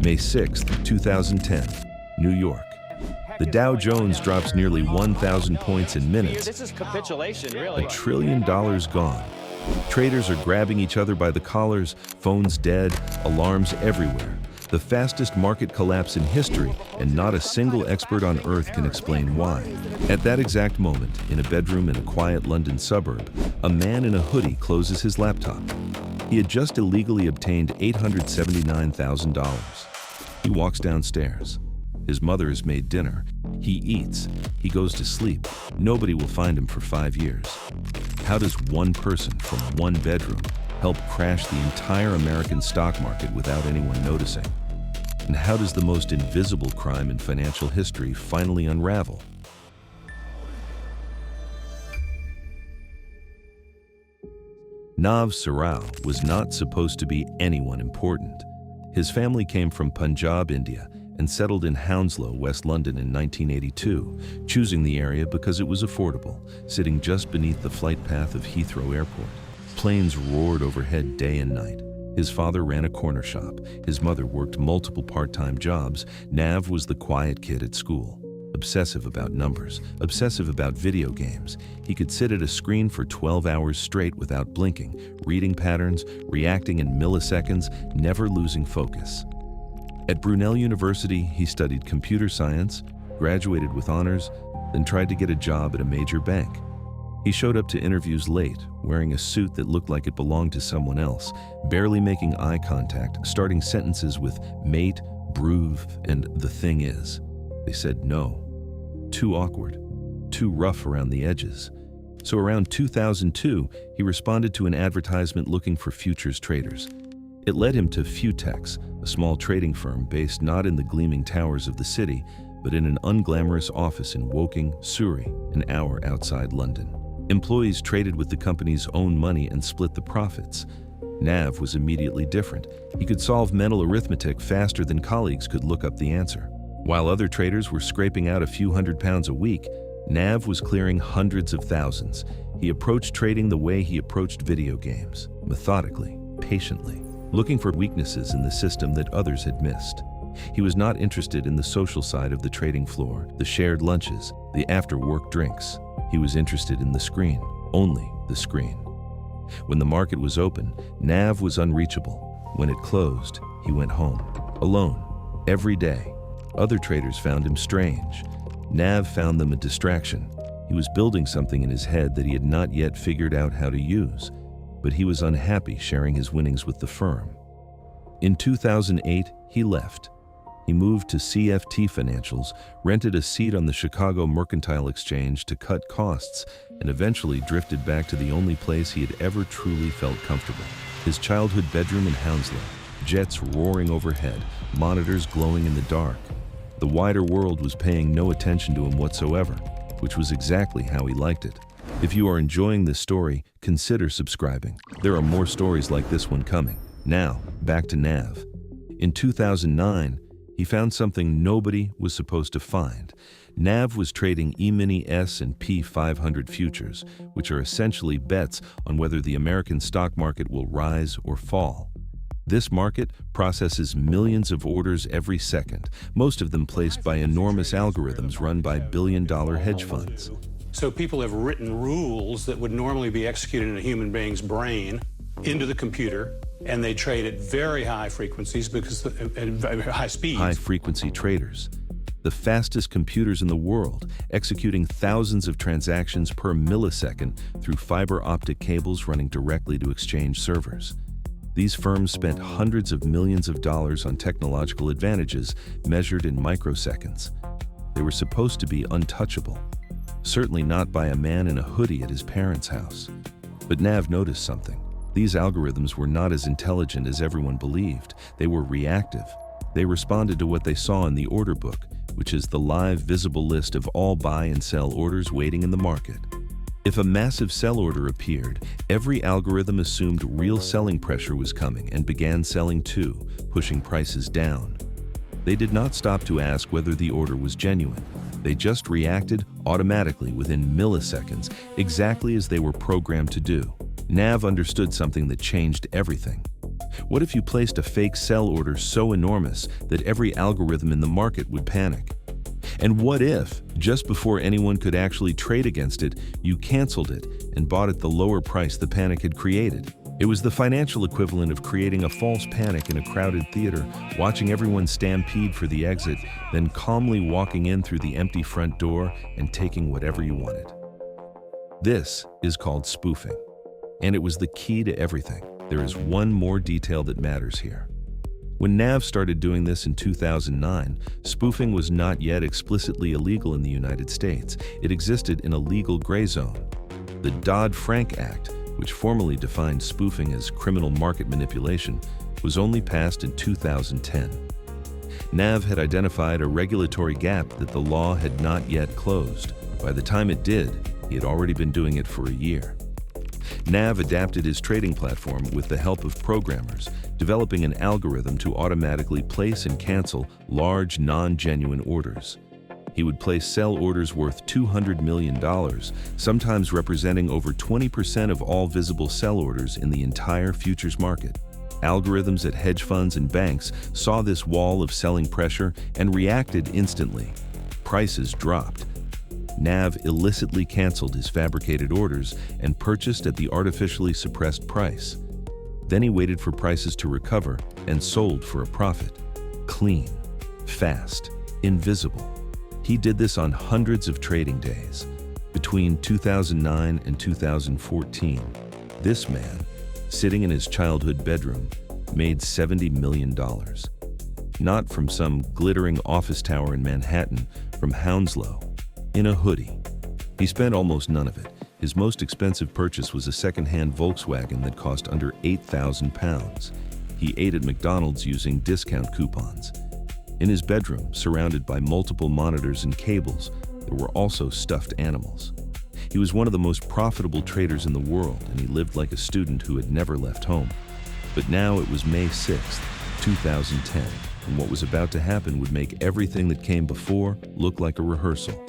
May 6, 2010, New York. The Dow Jones drops nearly 1,000 points in minutes. This is capitulation, really. $1 trillion gone. Traders are grabbing each other by the collars, phones dead, alarms everywhere. The fastest market collapse in history, and not a single expert on earth can explain why. At that exact moment, in a bedroom in a quiet London suburb, a man in a hoodie closes his laptop. He had just illegally obtained $879,000. He walks downstairs. His mother has made dinner. He eats. He goes to sleep. Nobody will find him for 5 years. How does one person from one bedroom help crash the entire American stock market without anyone noticing? And how does the most invisible crime in financial history finally unravel? Navinder Sarao was not supposed to be anyone important. His family came from Punjab, India, and settled in Hounslow, West London in 1982, choosing the area because it was affordable, sitting just beneath the flight path of Heathrow Airport. Planes roared overhead day and night. His father ran a corner shop. His mother worked multiple part-time jobs. Nav was the quiet kid at school, obsessive about numbers, obsessive about video games. He could sit at a screen for 12 hours straight without blinking, reading patterns, reacting in milliseconds, never losing focus. At Brunel University, he studied computer science, graduated with honors, then tried to get a job at a major bank. He showed up to interviews late, wearing a suit that looked like it belonged to someone else, barely making eye contact, starting sentences with mate, bruv, and the thing is. They said no. Too awkward, too rough around the edges. So around 2002, he responded to an advertisement looking for futures traders. It led him to Futex, a small trading firm based not in the gleaming towers of the city, but in an unglamorous office in Woking, Surrey, an hour outside London. Employees traded with the company's own money and split the profits. Nav was immediately different. He could solve mental arithmetic faster than colleagues could look up the answer. While other traders were scraping out a few £100s a week, Nav was clearing hundreds of thousands. He approached trading the way he approached video games, methodically, patiently, looking for weaknesses in the system that others had missed. He was not interested in the social side of the trading floor, the shared lunches, the after-work drinks. He was interested in the screen, only the screen. When the market was open, Nav was unreachable. When it closed, he went home, alone, every day. Other traders found him strange. Nav found them a distraction. He was building something in his head that he had not yet figured out how to use, but he was unhappy sharing his winnings with the firm. In 2008, he left. He moved to CFT Financials, rented a seat on the Chicago Mercantile Exchange to cut costs, and eventually drifted back to the only place he had ever truly felt comfortable, his childhood bedroom in Hounslow, jets roaring overhead, monitors glowing in the dark. The wider world was paying no attention to him whatsoever, which was exactly how he liked it. If you are enjoying this story, consider subscribing. There are more stories like this one coming. Now, back to Nav. In 2009, he found something nobody was supposed to find. Nav was trading E-mini S&P 500 futures, which are essentially bets on whether the American stock market will rise or fall. This market processes millions of orders every second, most of them placed by enormous algorithms run by billion-dollar hedge funds. So people have written rules that would normally be executed in a human being's brain into the computer, and they trade at very high frequencies because at very high speeds. High-frequency traders, the fastest computers in the world, executing thousands of transactions per millisecond through fiber optic cables running directly to exchange servers. These firms spent hundreds of millions of dollars on technological advantages measured in microseconds. They were supposed to be untouchable, certainly not by a man in a hoodie at his parents' house. But Nav noticed something. These algorithms were not as intelligent as everyone believed. They were reactive. They responded to what they saw in the order book, which is the live visible list of all buy and sell orders waiting in the market. If a massive sell order appeared, every algorithm assumed real selling pressure was coming and began selling too, pushing prices down. They did not stop to ask whether the order was genuine. They just reacted automatically within milliseconds, exactly as they were programmed to do. Nav understood something that changed everything. What if you placed a fake sell order so enormous that every algorithm in the market would panic? And what if, just before anyone could actually trade against it, you canceled it and bought at the lower price the panic had created? It was the financial equivalent of creating a false panic in a crowded theater, watching everyone stampede for the exit, then calmly walking in through the empty front door and taking whatever you wanted. This is called spoofing, and it was the key to everything. There is one more detail that matters here. When Nav started doing this in 2009, spoofing was not yet explicitly illegal in the United States. It existed in a legal gray zone. The Dodd-Frank Act, which formally defined spoofing as criminal market manipulation, was only passed in 2010. Nav had identified a regulatory gap that the law had not yet closed. By the time it did, he had already been doing it for a year. Nav adapted his trading platform with the help of programmers, developing an algorithm to automatically place and cancel large, non-genuine orders. He would place sell orders worth $200 million, sometimes representing over 20% of all visible sell orders in the entire futures market. Algorithms at hedge funds and banks saw this wall of selling pressure and reacted instantly. Prices dropped. Nav illicitly canceled his fabricated orders and purchased at the artificially suppressed price. Then he waited for prices to recover and sold for a profit. Clean, fast, invisible. He did this on hundreds of trading days. Between 2009 and 2014, this man, sitting in his childhood bedroom, made $70 million. Not from some glittering office tower in Manhattan, from Hounslow, in a hoodie. He spent almost none of it. His most expensive purchase was a second-hand Volkswagen that cost under £8,000. He ate at McDonald's using discount coupons. In his bedroom, surrounded by multiple monitors and cables, there were also stuffed animals. He was one of the most profitable traders in the world, and he lived like a student who had never left home. But now it was May 6th, 2010, and what was about to happen would make everything that came before look like a rehearsal.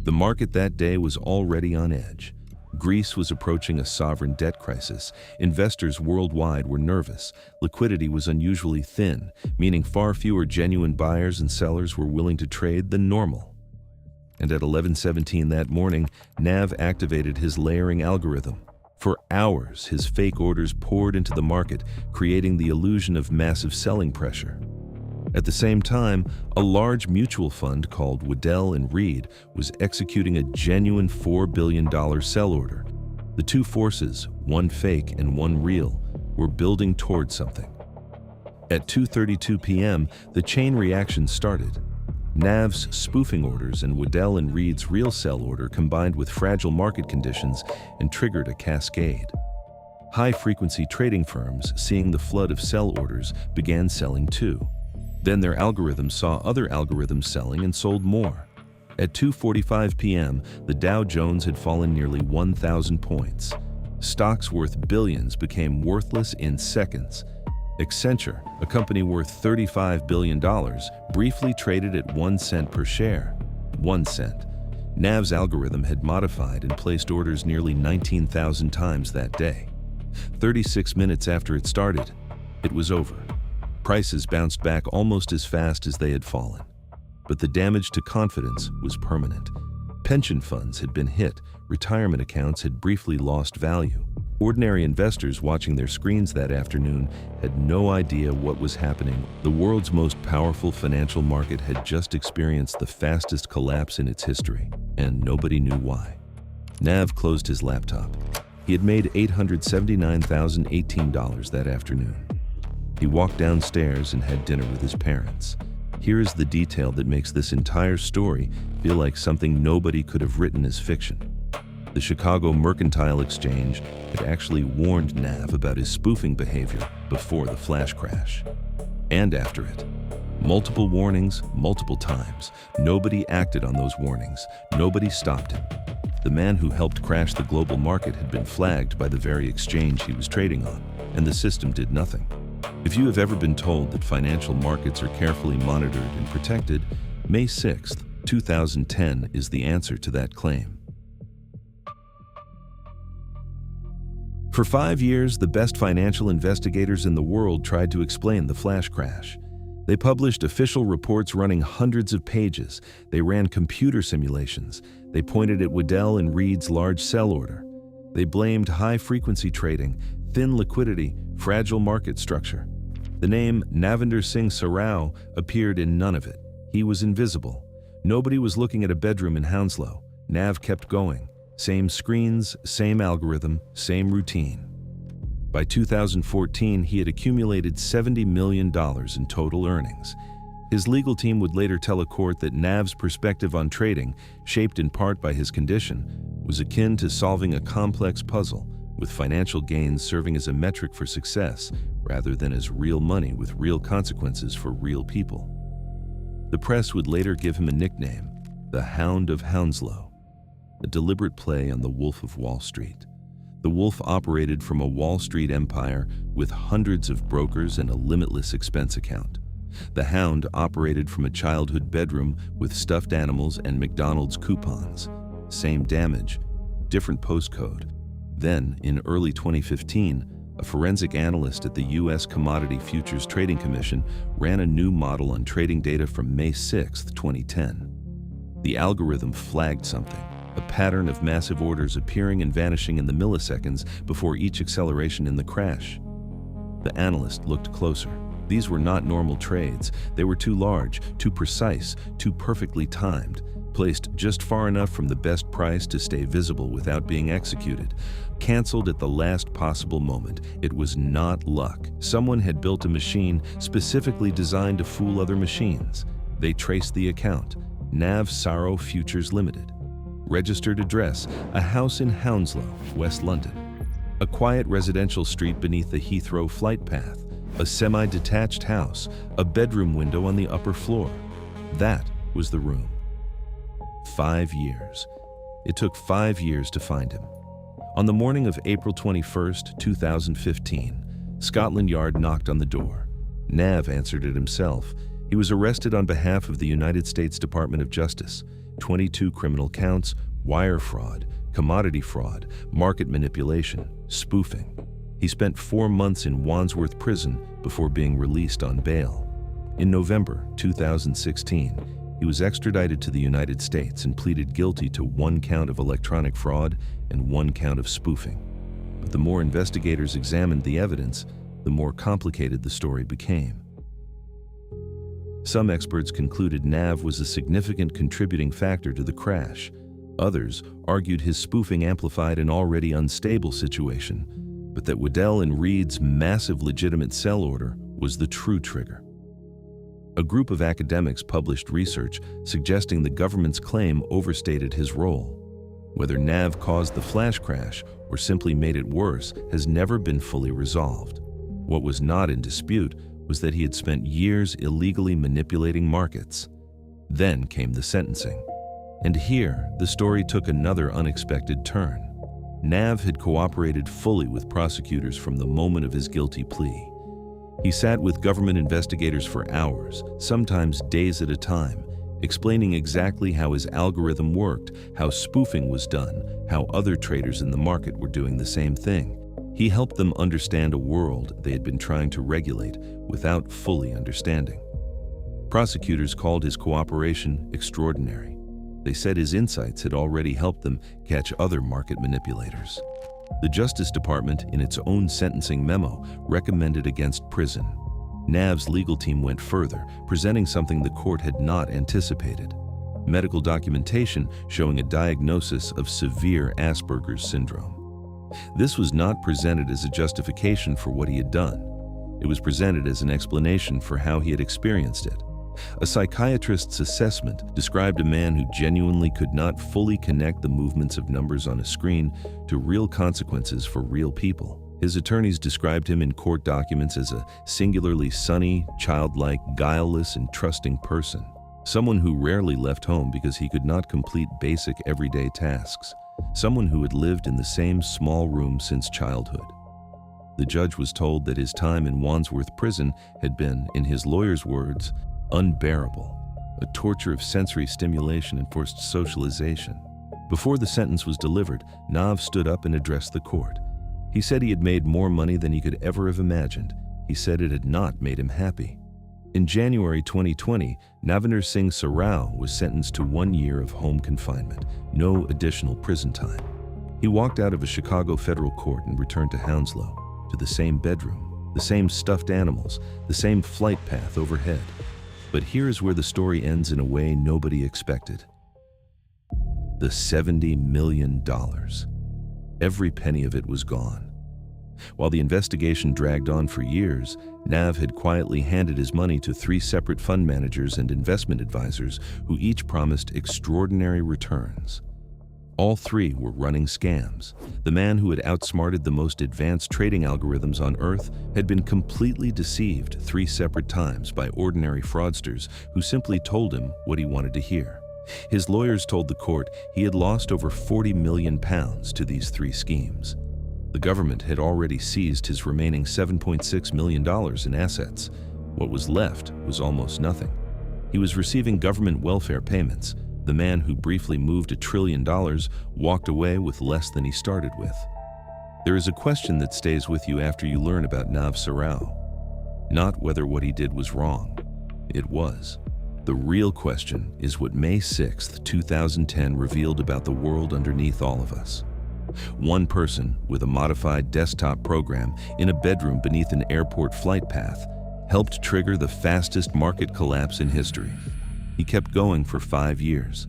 The market that day was already on edge. Greece was approaching a sovereign debt crisis. Investors worldwide were nervous. Liquidity was unusually thin, meaning far fewer genuine buyers and sellers were willing to trade than normal. And at 11:17 that morning, Nav activated his layering algorithm. For hours, his fake orders poured into the market, creating the illusion of massive selling pressure. At the same time, a large mutual fund called Waddell & Reed was executing a genuine $4 billion sell order. The two forces, one fake and one real, were building toward something. At 2:32 p.m., the chain reaction started. Nav's spoofing orders and Waddell & Reed's real sell order combined with fragile market conditions and triggered a cascade. High-frequency trading firms, seeing the flood of sell orders, began selling too. Then their algorithms saw other algorithms selling and sold more. At 2:45 p.m., the Dow Jones had fallen nearly 1,000 points. Stocks worth billions became worthless in seconds. Accenture, a company worth $35 billion, briefly traded at 1 cent per share. 1 cent. Nav's algorithm had modified and placed orders nearly 19,000 times that day. 36 minutes after it started, it was over. Prices bounced back almost as fast as they had fallen. But the damage to confidence was permanent. Pension funds had been hit, retirement accounts had briefly lost value. Ordinary investors watching their screens that afternoon had no idea what was happening. The world's most powerful financial market had just experienced the fastest collapse in its history, and nobody knew why. Nav closed his laptop. He had made $879,018 that afternoon. He walked downstairs and had dinner with his parents. Here is the detail that makes this entire story feel like something nobody could have written as fiction. The Chicago Mercantile Exchange had actually warned Nav about his spoofing behavior before the flash crash. And after it. Multiple warnings, multiple times. Nobody acted on those warnings. Nobody stopped him. The man who helped crash the global market had been flagged by the very exchange he was trading on, and the system did nothing. If you have ever been told that financial markets are carefully monitored and protected, May 6th, 2010 is the answer to that claim. For 5 years, the best financial investigators in the world tried to explain the flash crash. They published official reports running hundreds of pages. They ran computer simulations. They pointed at Waddell and Reed's large sell order. They blamed high-frequency trading, thin liquidity, fragile market structure. The name Navinder Singh Sarao appeared in none of it. He was invisible. Nobody was looking at a bedroom in Hounslow. Nav kept going. Same screens, same algorithm, same routine. By 2014, he had accumulated $70 million in total earnings. His legal team would later tell a court that Nav's perspective on trading, shaped in part by his condition, was akin to solving a complex puzzle, with financial gains serving as a metric for success rather than as real money with real consequences for real people. The press would later give him a nickname, the Hound of Hounslow, a deliberate play on the Wolf of Wall Street. The Wolf operated from a Wall Street empire with hundreds of brokers and a limitless expense account. The Hound operated from a childhood bedroom with stuffed animals and McDonald's coupons. Same damage, different postcode. Then, in early 2015, a forensic analyst at the U.S. Commodity Futures Trading Commission ran a new model on trading data from May 6, 2010. The algorithm flagged something, a pattern of massive orders appearing and vanishing in the milliseconds before each acceleration in the crash. The analyst looked closer. These were not normal trades. They were too large, too precise, too perfectly timed, placed just far enough from the best price to stay visible without being executed. Canceled at the last possible moment. It was not luck. Someone had built a machine specifically designed to fool other machines. They traced the account, Nav Sarao Futures Limited. Registered address, a house in Hounslow, West London. A quiet residential street beneath the Heathrow flight path. A semi-detached house, a bedroom window on the upper floor. That was the room. 5 years. It took 5 years to find him. On the morning of April 21, 2015, Scotland Yard knocked on the door. Nav answered it himself. He was arrested on behalf of the United States Department of Justice. 22 criminal counts, wire fraud, commodity fraud, market manipulation, spoofing. He spent 4 months in Wandsworth Prison before being released on bail. In November 2016, he was extradited to the United States and pleaded guilty to 1 count of electronic fraud and 1 count of spoofing. But the more investigators examined the evidence, the more complicated the story became. Some experts concluded Nav was a significant contributing factor to the crash. Others argued his spoofing amplified an already unstable situation, but that Waddell and Reed's massive legitimate sell order was the true trigger. A group of academics published research suggesting the government's claim overstated his role. Whether Nav caused the flash crash or simply made it worse has never been fully resolved. What was not in dispute was that he had spent years illegally manipulating markets. Then came the sentencing. And here, the story took another unexpected turn. Nav had cooperated fully with prosecutors from the moment of his guilty plea. He sat with government investigators for hours, sometimes days at a time, explaining exactly how his algorithm worked, how spoofing was done, how other traders in the market were doing the same thing. He helped them understand a world they had been trying to regulate without fully understanding. Prosecutors called his cooperation extraordinary. They said his insights had already helped them catch other market manipulators. The Justice Department, in its own sentencing memo, recommended against prison. Nav's legal team went further, presenting something the court had not anticipated: medical documentation showing a diagnosis of severe Asperger's syndrome. This was not presented as a justification for what he had done. It was presented as an explanation for how he had experienced it. A psychiatrist's assessment described a man who genuinely could not fully connect the movements of numbers on a screen to real consequences for real people. His attorneys described him in court documents as a singularly sunny, childlike, guileless, and trusting person. Someone who rarely left home because he could not complete basic everyday tasks. Someone who had lived in the same small room since childhood. The judge was told that his time in Wandsworth Prison had been, in his lawyer's words, unbearable, a torture of sensory stimulation and forced socialization. Before the sentence was delivered, Nav stood up and addressed the court. He He said he had made more money than he could ever have imagined. He said it had not made him happy. In January 2020, Navinder Singh Sarao was sentenced to 1 year of home confinement, no additional prison time. He walked out of a Chicago federal court and returned to Hounslow, to the same bedroom, the same stuffed animals, the same flight path overhead. But here is where the story ends in a way nobody expected. The $70 million. Every penny of it was gone. While the investigation dragged on for years, Nav had quietly handed his money to 3 separate fund managers and investment advisors who each promised extraordinary returns. All 3 were running scams. The man who had outsmarted the most advanced trading algorithms on Earth had been completely deceived 3 separate times by ordinary fraudsters who simply told him what he wanted to hear. His lawyers told the court he had lost over £40 million to these 3 schemes. The government had already seized his remaining $7.6 million in assets. What was left was almost nothing. He was receiving government welfare payments. The man who briefly moved $1 trillion walked away with less than he started with. There is a question that stays with you after you learn about Nav Sarao. Not whether what he did was wrong. It was. The real question is what May 6, 2010 revealed about the world underneath all of us. One person with a modified desktop program in a bedroom beneath an airport flight path helped trigger the fastest market collapse in history. He kept going for 5 years.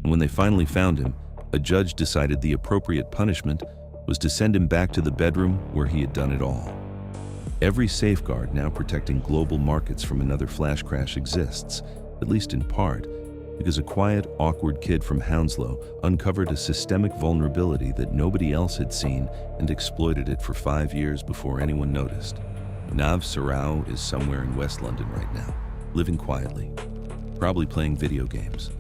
And when they finally found him, a judge decided the appropriate punishment was to send him back to the bedroom where he had done it all. Every safeguard now protecting global markets from another flash crash exists, at least in part, because a quiet, awkward kid from Hounslow uncovered a systemic vulnerability that nobody else had seen and exploited it for 5 years before anyone noticed. Nav Sarao is somewhere in West London right now, living quietly, probably playing video games.